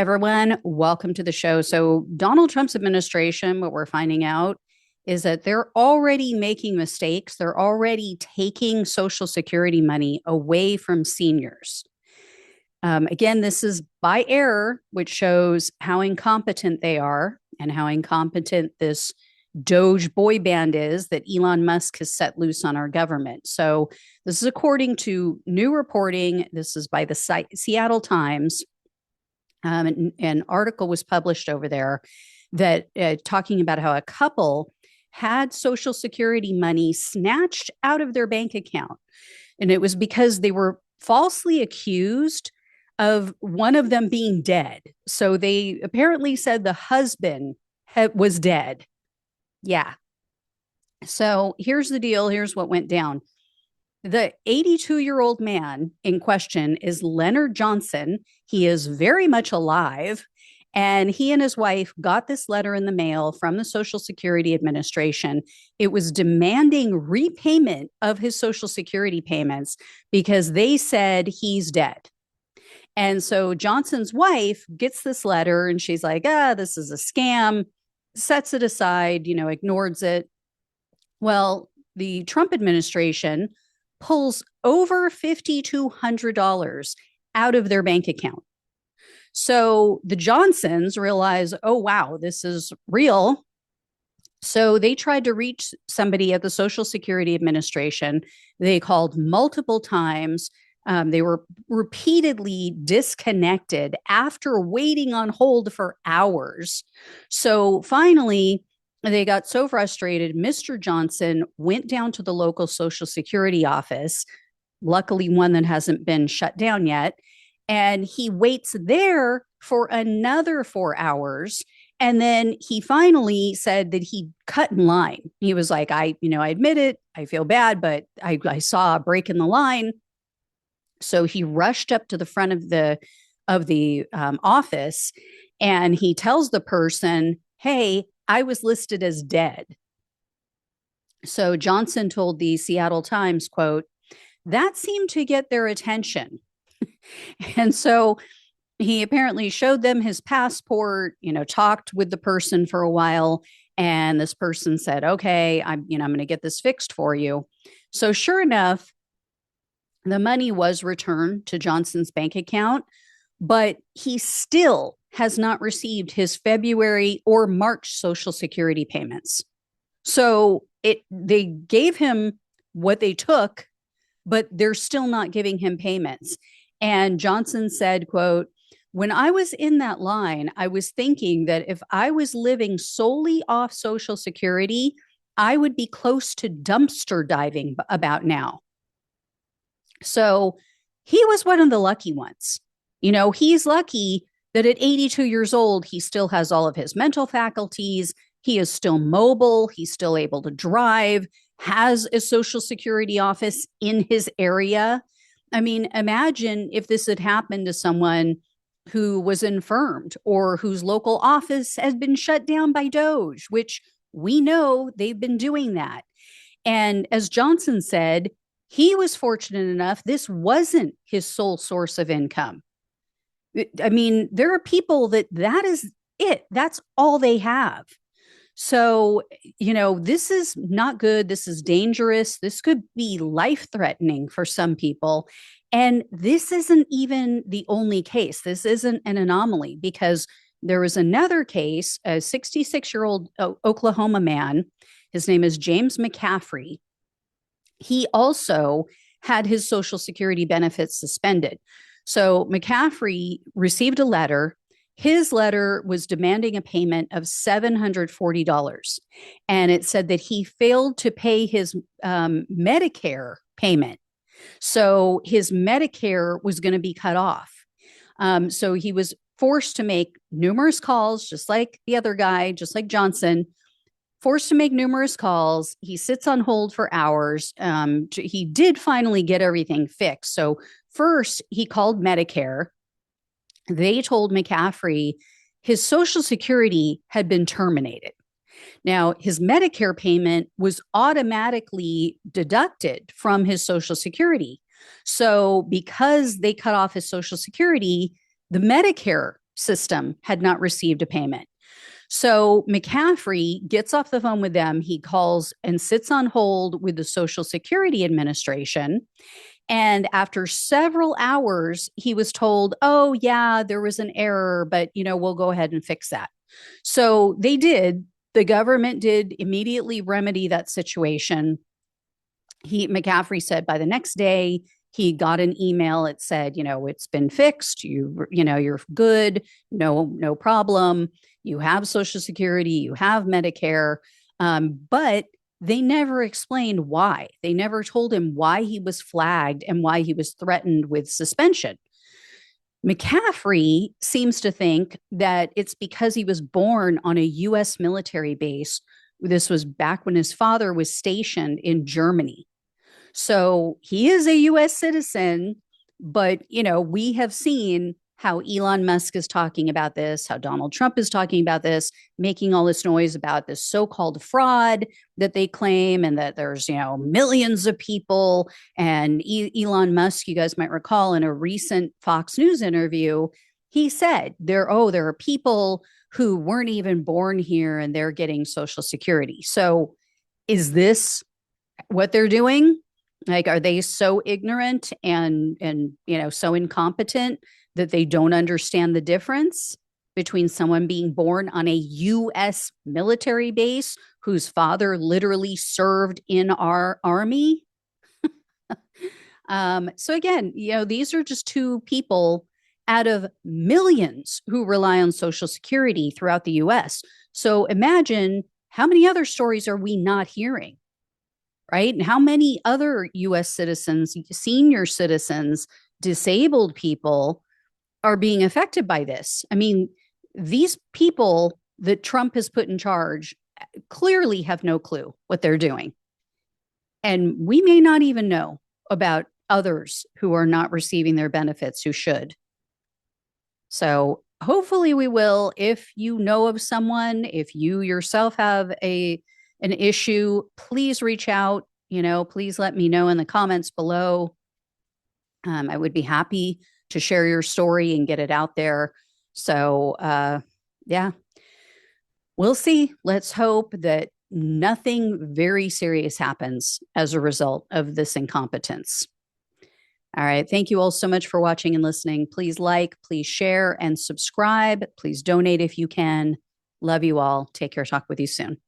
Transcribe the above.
Everyone, welcome to the show. So, Donald Trump's administration, what we're finding out is that they're already making mistakes. They're already taking Social Security money away from seniors. Again, this is by error, which shows how incompetent they are and how incompetent this Doge boy band is that Elon Musk has set loose on our government. So, this is according to new reporting. This is by the Seattle Times. An article was published over there that talking about how a couple had Social Security money snatched out of their bank account. And it was because they were falsely accused of one of them being dead. So they apparently said the husband was dead. Yeah. So here's the deal. Here's what went down. The 82-year-old man in question is Leonard Johnson. He is very much alive. And he and his wife got this letter in the mail from the Social Security Administration. It was demanding repayment of his Social Security payments because they said he's dead. And so Johnson's wife gets this letter and she's like, this is a scam, sets it aside, ignores it. Well, the Trump administration pulls over $5,200 out of their bank account. So the Johnsons realize, oh, wow, this is real. So they tried to reach somebody at the Social Security Administration. They called multiple times. They were repeatedly disconnected after waiting on hold for hours. So finally, they got so frustrated, Mr. Johnson went down to the local Social Security office, luckily one that hasn't been shut down yet, and he waits there for another 4 hours. And then he finally said that he cut in line. He was like, I admit it, I feel bad, but I saw a break in the line. So he rushed up to the front of the office and he tells the person, hey, I was listed as dead. So Johnson told the Seattle Times, quote, that seemed to get their attention. And so he apparently showed them his passport, talked with the person for a while. And this person said, okay, I'm going to get this fixed for you. So sure enough, the money was returned to Johnson's bank account, but he still has not received his February or March Social Security payments. So they gave him what they took, but they're still not giving him payments. And Johnson said, quote, when I was in that line, I was thinking that if I was living solely off Social Security, I would be close to dumpster diving about now. So he was one of the lucky ones. He's lucky that at 82 years old, he still has all of his mental faculties. He is still mobile. He's still able to drive, has a Social Security office in his area. I mean, imagine if this had happened to someone who was infirmed or whose local office has been shut down by Doge, which we know they've been doing that. And as Johnson said, he was fortunate enough, this wasn't his sole source of income. I mean, there are people that is it. That's all they have. So, this is not good. This is dangerous. This could be life-threatening for some people. And this isn't even the only case. This isn't an anomaly because there was another case, a 66-year-old Oklahoma man. His name is James McCaffrey. He also had his Social Security benefits suspended. So McCaffrey received a letter. His letter was demanding a payment of $740. And it said that he failed to pay his Medicare payment. So his Medicare was going to be cut off. So he was forced to make numerous calls, just like the other guy, just like Johnson, forced to make numerous calls. He sits on hold for hours. He did finally get everything fixed. So first, he called Medicare. They told McCaffrey his Social Security had been terminated. Now, his Medicare payment was automatically deducted from his Social Security. So because they cut off his Social Security, the Medicare system had not received a payment. So McCaffrey gets off the phone with them. He calls and sits on hold with the Social Security Administration. And after several hours, he was told, oh, yeah, there was an error, but, we'll go ahead and fix that. So they did. The government did immediately remedy that situation. McCaffrey said by the next day, he got an email. It said, it's been fixed. You're good. No problem. You have Social Security. You have Medicare. But they never explained why. They never told him why he was flagged and why he was threatened with suspension. McCaffrey seems to think that it's because he was born on a U.S. military base. This was back when his father was stationed in Germany. So he is a U.S. citizen, but, we have seen how Elon Musk is talking about this, how Donald Trump is talking about this, making all this noise about this so-called fraud that they claim, and that there's, millions of people. And Elon Musk, you guys might recall in a recent Fox News interview, he said there are people who weren't even born here and they're getting Social Security. So is this what they're doing? Like, are they so ignorant and so incompetent that they don't understand the difference between someone being born on a U.S. military base whose father literally served in our army? So again, these are just two people out of millions who rely on Social Security throughout the U.S. So imagine how many other stories are we not hearing? Right? And how many other U.S. citizens, senior citizens, disabled people are being affected by this? I mean, these people that Trump has put in charge clearly have no clue what they're doing. And we may not even know about others who are not receiving their benefits who should. So hopefully we will. If you know of someone, if you yourself have an issue, please reach out. Please let me know in the comments below. I would be happy to share your story and get it out there. So, yeah, we'll see. Let's hope that nothing very serious happens as a result of this incompetence. All right. Thank you all so much for watching and listening. Please like, please share, and subscribe. Please donate if you can. Love you all. Take care. Talk with you soon.